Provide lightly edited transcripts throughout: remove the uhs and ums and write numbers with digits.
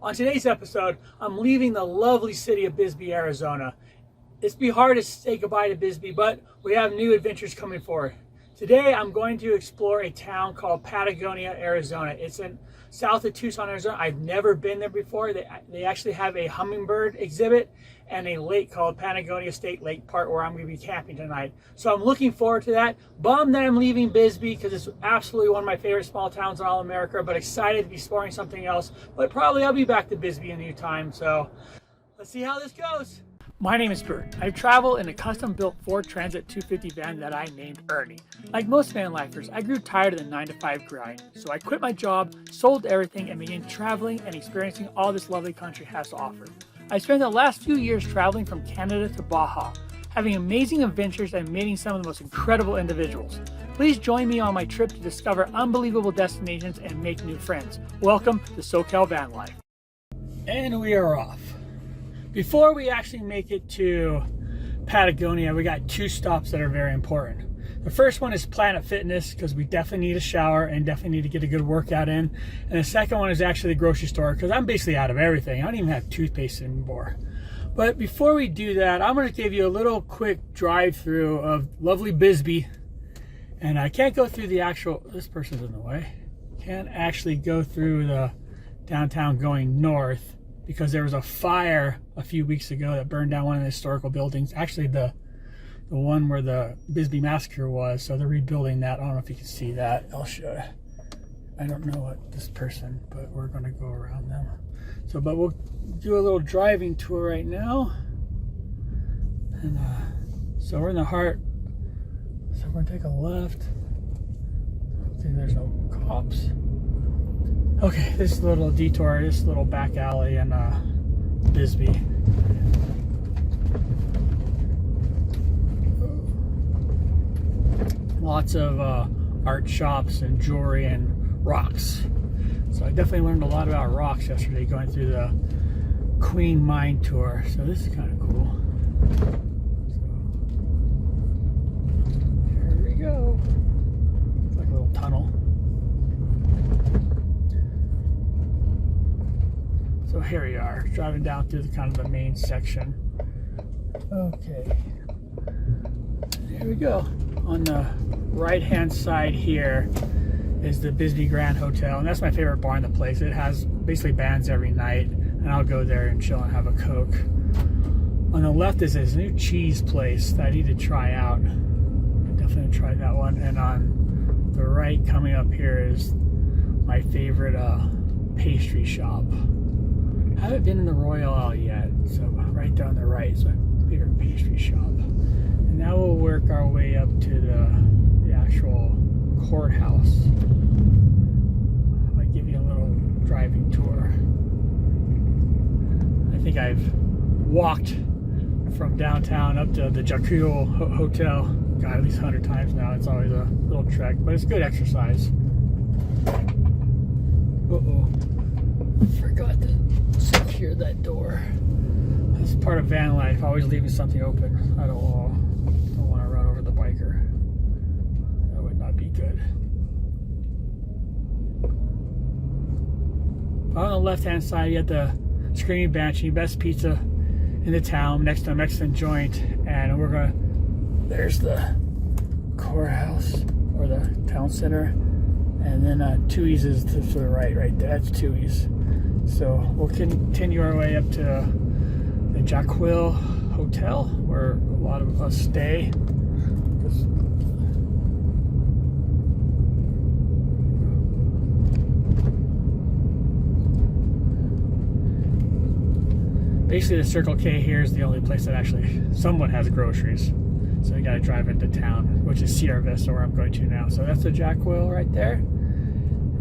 On today's episode, I'm leaving the lovely city of Bisbee, Arizona. It's be hard to say goodbye to Bisbee, but we have new adventures coming forward. Today, I'm going to explore a town called Patagonia, Arizona. It's in south of Tucson, Arizona. I've never been there before. They actually have a hummingbird exhibit and a lake called Patagonia State Lake Park where I'm going to be camping tonight. So I'm looking forward to that. Bummed that I'm leaving Bisbee because it's absolutely one of my favorite small towns in all America, but excited to be exploring something else. But probably I'll be back to Bisbee in due time. So let's see how this goes. My name is Bert. I travel in a custom-built Ford Transit 250 van that I named Ernie. Like most van lifers, I grew tired of the 9-to-5 grind, so I quit my job, sold everything, and began traveling and experiencing all this lovely country has to offer. I spent the last few years traveling from Canada to Baja, having amazing adventures and meeting some of the most incredible individuals. Please join me on my trip to discover unbelievable destinations and make new friends. Welcome to SoCal Van Life. And we are off. Before we actually make it to Patagonia, we got two stops that are very important. The first one is Planet Fitness, because we definitely need a shower and definitely need to get a good workout in. And the second one is actually the grocery store, because I'm basically out of everything. I don't even have toothpaste anymore. But before we do that, I'm going to give you a little quick drive-through of lovely Bisbee. And I can't go through the actual, this person's in the way. Can't actually go through the downtown going north, because there was a fire a few weeks ago that burned down one of the historical buildings. Actually, the one where the Bisbee Massacre was. So they're rebuilding that. I don't know if you can see that. I'll show you. I don't know what this person, but we're going to go around them. So, but we'll do a little driving tour right now. And so we're in the heart. So we're going to take a left. Hopefully there's no cops. Okay, this little detour, this little back alley in Bisbee. Lots of art shops and jewelry and rocks. So I definitely learned a lot about rocks yesterday going through the Queen Mine tour. So this is kind of cool. So, here we go. It's like a little tunnel. So here we are, driving down through the kind of the main section. Okay, here we go. On the right-hand side here is the Bisbee Grand Hotel, and that's my favorite bar in the place. It has basically bands every night, and I'll go there and chill and have a Coke. On the left is this new cheese place that I need to try out. Definitely try that one. And on the right, coming up here, is my favorite pastry shop. I haven't been in the Royale yet, so right down the right is my favorite pastry shop. And now we'll work our way up to the actual courthouse. I'll give you a little driving tour. I think I've walked from downtown up to the Tranquil Hotel, God, at least 100 times now. It's always a little trek, but it's good exercise. Uh-oh. Forgot to secure that door. That's part of van life, always leaving something open. I don't want to run over the biker. That would not be good. On the left hand side, you got the Screaming Banshee, best pizza in the town, next to a Mexican joint. And we're gonna, there's the courthouse or the town center. And then Tui's is to the right there. That's Tui's. So we'll continue our way up to the Tranquil Hotel, where a lot of us stay. Basically, the Circle K here is the only place that actually somewhat has groceries. So you gotta drive into town, which is Sierra Vista, where I'm going to now. So that's the Tranquil right there.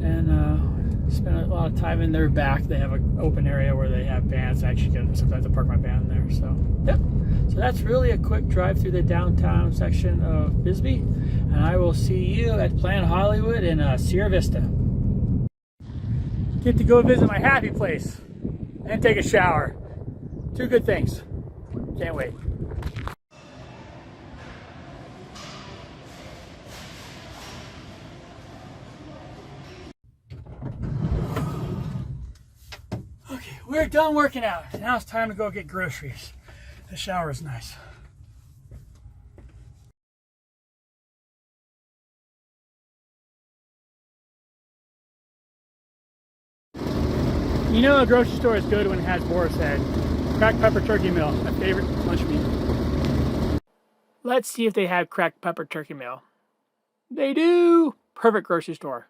And spend a lot of time in their back. They have an open area where they have vans. I actually get sometimes to park my van there. So, yep. So that's really a quick drive through the downtown section of Bisbee. And I will see you at Planet Hollywood in Sierra Vista. Get to go visit my happy place and take a shower. Two good things. Can't wait. Okay, we're done working out. Now it's time to go get groceries. The shower is nice. You know a grocery store is good when it has boar's head. Cracked pepper turkey meal, my favorite lunch meat. Let's see if they have cracked pepper turkey meal. They do! Perfect grocery store.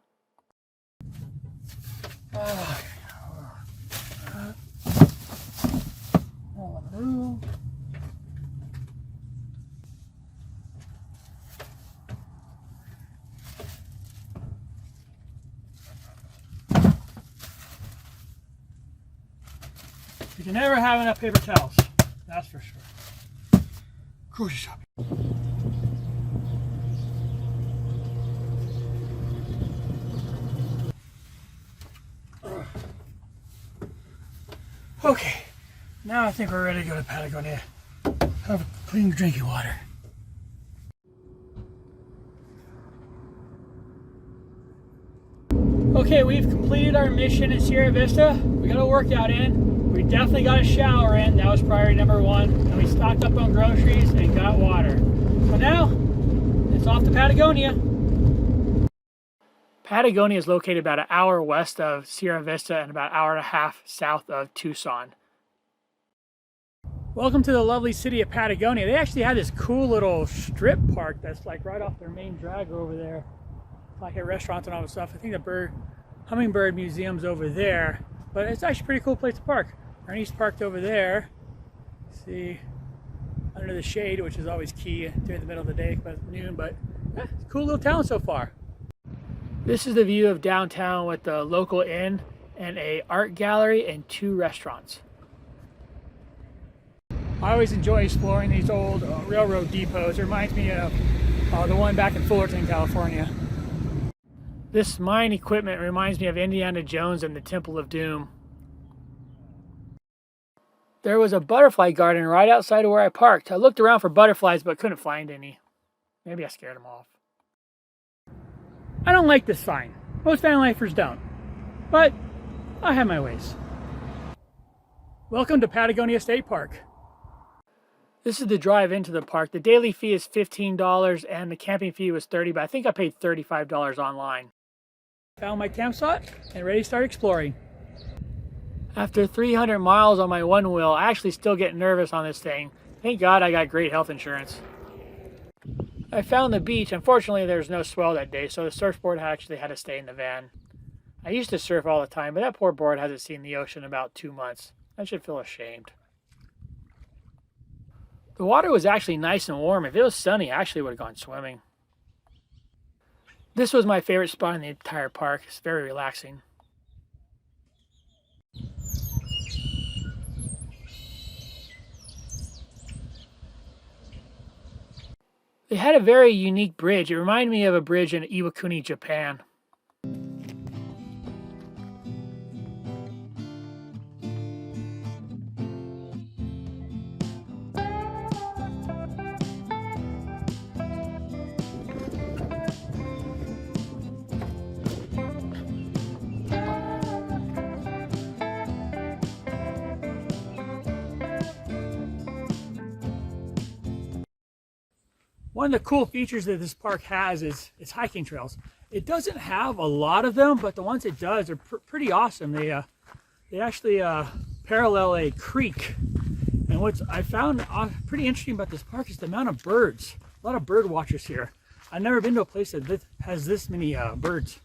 You can never have enough paper towels, that's for sure. Grocery shopping. Okay, now I think we're ready to go to Patagonia. Have clean drinking water. Okay, we've completed our mission at Sierra Vista. We got a workout in. We definitely got a shower in. That was priority number one. And we stocked up on groceries and got water. So now, it's off to Patagonia. Patagonia is located about an hour west of Sierra Vista and about an hour and a half south of Tucson. Welcome to the lovely city of Patagonia. They actually had this cool little strip park that's like right off their main drag over there. It's like a restaurant and all the stuff. I think the Hummingbird Museum's over there, but it's actually a pretty cool place to park. Ernie's parked over there. See, under the shade, which is always key during the middle of the day, about noon, but yeah, it's a cool little town so far. This is the view of downtown with the local inn and a art gallery and 2 restaurants. I always enjoy exploring these old railroad depots. It reminds me of the one back in Fullerton, California. This mine equipment reminds me of Indiana Jones and the Temple of Doom. There was a butterfly garden right outside of where I parked. I looked around for butterflies but couldn't find any. Maybe I scared them off. I don't like this sign. Most van lifers don't. But I have my ways. Welcome to Patagonia State Park. This is the drive into the park. The daily fee is $15 and the camping fee was $30, but I think I paid $35 online. Found my campsite and ready to start exploring. After 300 miles on my one wheel, I actually still get nervous on this thing. Thank God I got great health insurance. I found the beach. Unfortunately, there was no swell that day, so the surfboard actually had to stay in the van. I used to surf all the time, but that poor board hasn't seen the ocean in about 2 months. I should feel ashamed. The water was actually nice and warm. If it was sunny, I actually would have gone swimming. This was my favorite spot in the entire park. It's very relaxing. They had a very unique bridge. It reminded me of a bridge in Iwakuni, Japan. One of the cool features that this park has is its hiking trails. It doesn't have a lot of them, but the ones it does are pretty awesome. They actually parallel a creek. And what I found pretty interesting about this park is the amount of birds. A lot of bird watchers here. I've never been to a place that has this many birds.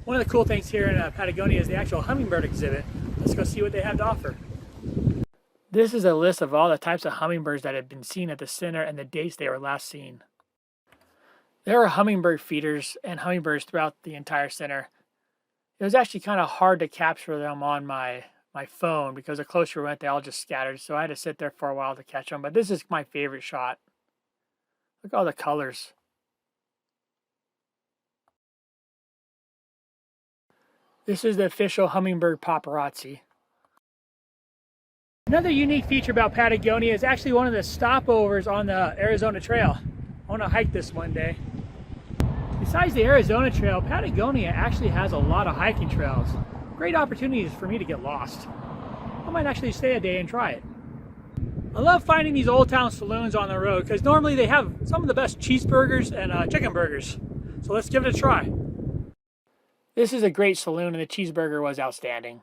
One of the cool things here in Patagonia is the actual hummingbird exhibit. Let's go see what they have to offer. This is a list of all the types of hummingbirds that have been seen at the center and the dates they were last seen. There are hummingbird feeders and hummingbirds throughout the entire center. It was actually kind of hard to capture them on my my phone because the closer we went, they all just scattered. So I had to sit there for a while to catch them. But this is my favorite shot. Look at all the colors. This is the official hummingbird paparazzi. Another unique feature about Patagonia is actually one of the stopovers on the Arizona Trail. I want to hike this one day. Besides the Arizona Trail, Patagonia actually has a lot of hiking trails. Great opportunities for me to get lost. I might actually stay a day and try it. I love finding these old town saloons on the road because normally they have some of the best cheeseburgers and chicken burgers. So let's give it a try. This is a great saloon and the cheeseburger was outstanding.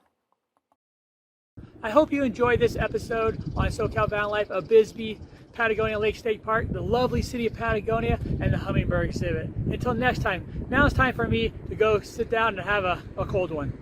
I hope you enjoyed this episode on SoCal Van Life of Bisbee, Patagonia Lake State Park, the lovely city of Patagonia, and the Hummingbird exhibit. Until next time, now it's time for me to go sit down and have a cold one.